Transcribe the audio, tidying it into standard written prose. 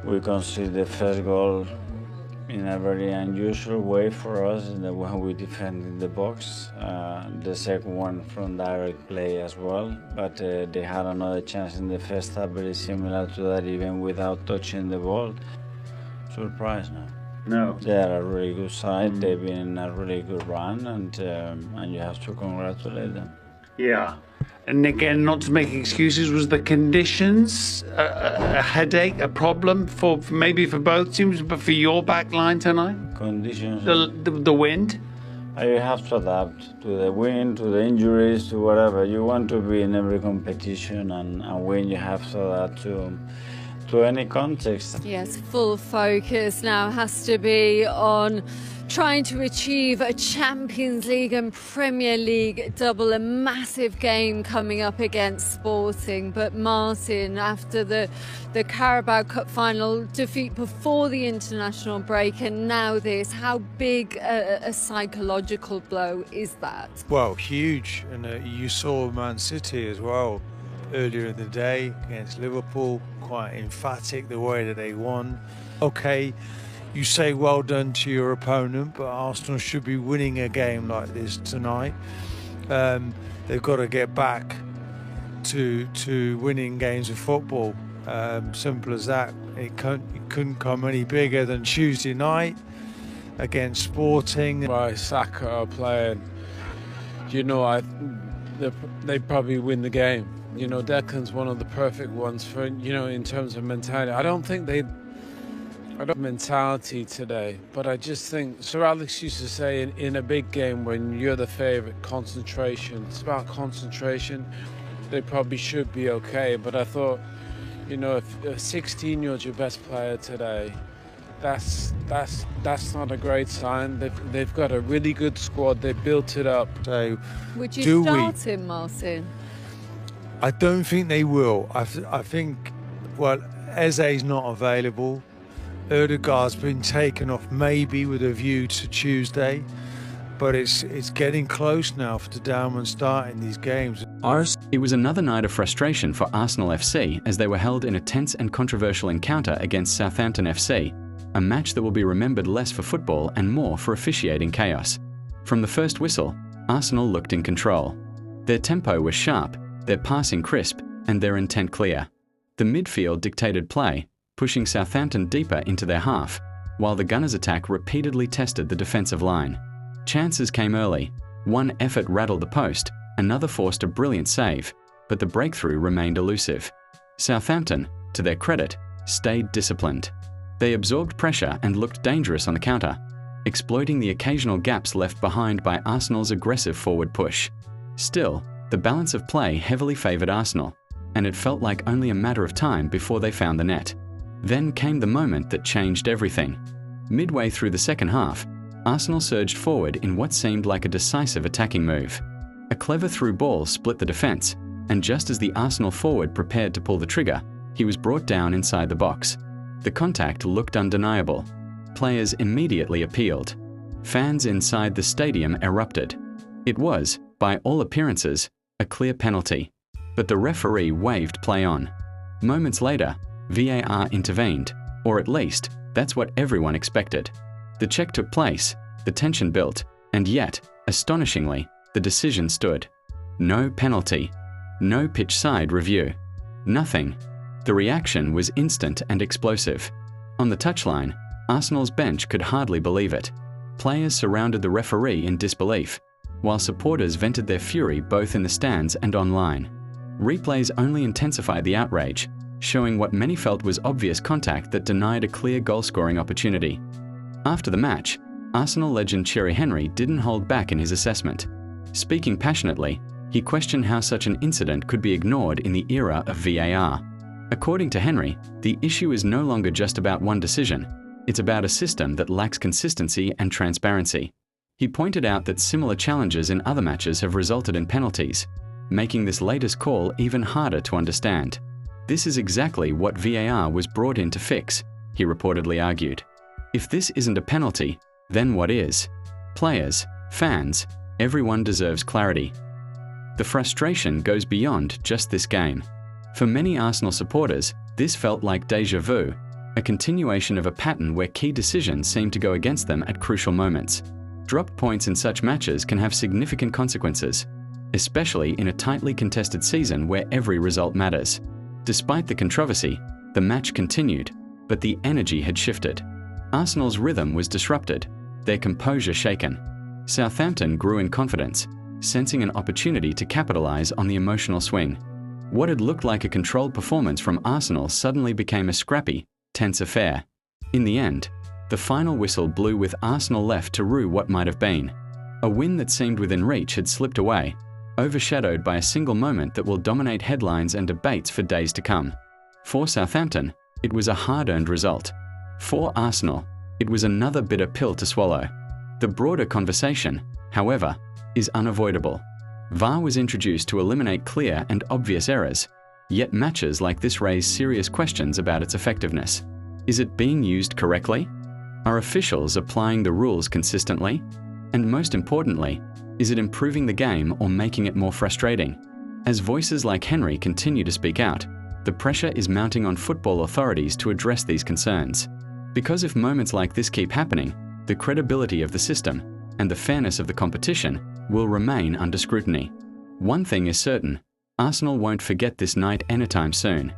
We conceded the first goal in a very unusual way for us, in the one we defend in the box. The second one from direct play as well, but they had another chance in the first half very similar to that, even without touching the ball. Surprise, no? No. They are a really good side. They've been in a really good run, and you have to congratulate them. Yeah. And again, not to make excuses, was the conditions a headache, a problem for maybe for both teams, but for your back line tonight? Conditions. The wind? You have to adapt to the wind, to the injuries, to whatever. You want to be in every competition, and when you have to adapt to any context. Yes, full focus now has to be on trying to achieve a Champions League and Premier League double, a massive game coming up against Sporting. But Martin, after the Carabao Cup final defeat before the international break and now this, how big a psychological blow is that? Well, huge. And you saw Man City as well earlier in the day against Liverpool, quite emphatic the way that they won. Okay, you say well done to your opponent, but Arsenal should be winning a game like this tonight. They've got to get back to winning games of football. Simple as that. It couldn't come any bigger than Tuesday night against Sporting. By Saka are playing, they probably win the game. Declan's one of the perfect ones for, in terms of mentality. I don't have mentality today, but I just think Sir Alex used to say in a big game when you're the favourite, concentration. It's about concentration. They probably should be okay, but I thought, if a 16-year-old's your best player today, that's not a great sign. They've got a really good squad. They built it up. So would you start him, Martin? I don't think they will. I think, well, Eze's not available. Ødegaard's been taken off maybe with a view to Tuesday, but it's getting close now for the Dowman starting these games. It was another night of frustration for Arsenal FC as they were held in a tense and controversial encounter against Southampton FC, a match that will be remembered less for football and more for officiating chaos. From the first whistle, Arsenal looked in control. Their tempo was sharp, their passing crisp, and their intent clear. The midfield dictated play, pushing Southampton deeper into their half, while the Gunners' attack repeatedly tested the defensive line. Chances came early. One effort rattled the post, another forced a brilliant save, but the breakthrough remained elusive. Southampton, to their credit, stayed disciplined. They absorbed pressure and looked dangerous on the counter, exploiting the occasional gaps left behind by Arsenal's aggressive forward push. Still, the balance of play heavily favoured Arsenal, and it felt like only a matter of time before they found the net. Then came the moment that changed everything. Midway through the second half, Arsenal surged forward in what seemed like a decisive attacking move. A clever through ball split the defence, and just as the Arsenal forward prepared to pull the trigger, he was brought down inside the box. The contact looked undeniable. Players immediately appealed. Fans inside the stadium erupted. It was, by all appearances, a clear penalty, but the referee waved play on. Moments later, VAR intervened, or at least, that's what everyone expected. The check took place, the tension built, and yet, astonishingly, the decision stood. No penalty. No pitch side review. Nothing. The reaction was instant and explosive. On the touchline, Arsenal's bench could hardly believe it. Players surrounded the referee in disbelief, while supporters vented their fury both in the stands and online. Replays only intensified the outrage, showing what many felt was obvious contact that denied a clear goal-scoring opportunity. After the match, Arsenal legend Thierry Henry didn't hold back in his assessment. Speaking passionately, he questioned how such an incident could be ignored in the era of VAR. According to Henry, the issue is no longer just about one decision, it's about a system that lacks consistency and transparency. He pointed out that similar challenges in other matches have resulted in penalties, making this latest call even harder to understand. This is exactly what VAR was brought in to fix, he reportedly argued. If this isn't a penalty, then what is? Players, fans, everyone deserves clarity. The frustration goes beyond just this game. For many Arsenal supporters, this felt like déjà vu. a continuation of a pattern where key decisions seem to go against them at crucial moments. Dropped points in such matches can have significant consequences, especially in a tightly contested season where every result matters. Despite the controversy, the match continued, but the energy had shifted. Arsenal's rhythm was disrupted, their composure shaken. Southampton grew in confidence, sensing an opportunity to capitalise on the emotional swing. What had looked like a controlled performance from Arsenal suddenly became a scrappy, tense affair. In the end, the final whistle blew with Arsenal left to rue what might have been. A win that seemed within reach had slipped away, overshadowed by a single moment that will dominate headlines and debates for days to come. For Southampton, it was a hard-earned result. For Arsenal, it was another bitter pill to swallow. The broader conversation, however, is unavoidable. VAR was introduced to eliminate clear and obvious errors, yet matches like this raise serious questions about its effectiveness. Is it being used correctly? Are officials applying the rules consistently? And most importantly, is it improving the game or making it more frustrating? As voices like Henry continue to speak out, the pressure is mounting on football authorities to address these concerns. Because if moments like this keep happening, the credibility of the system and the fairness of the competition will remain under scrutiny. One thing is certain, Arsenal won't forget this night anytime soon.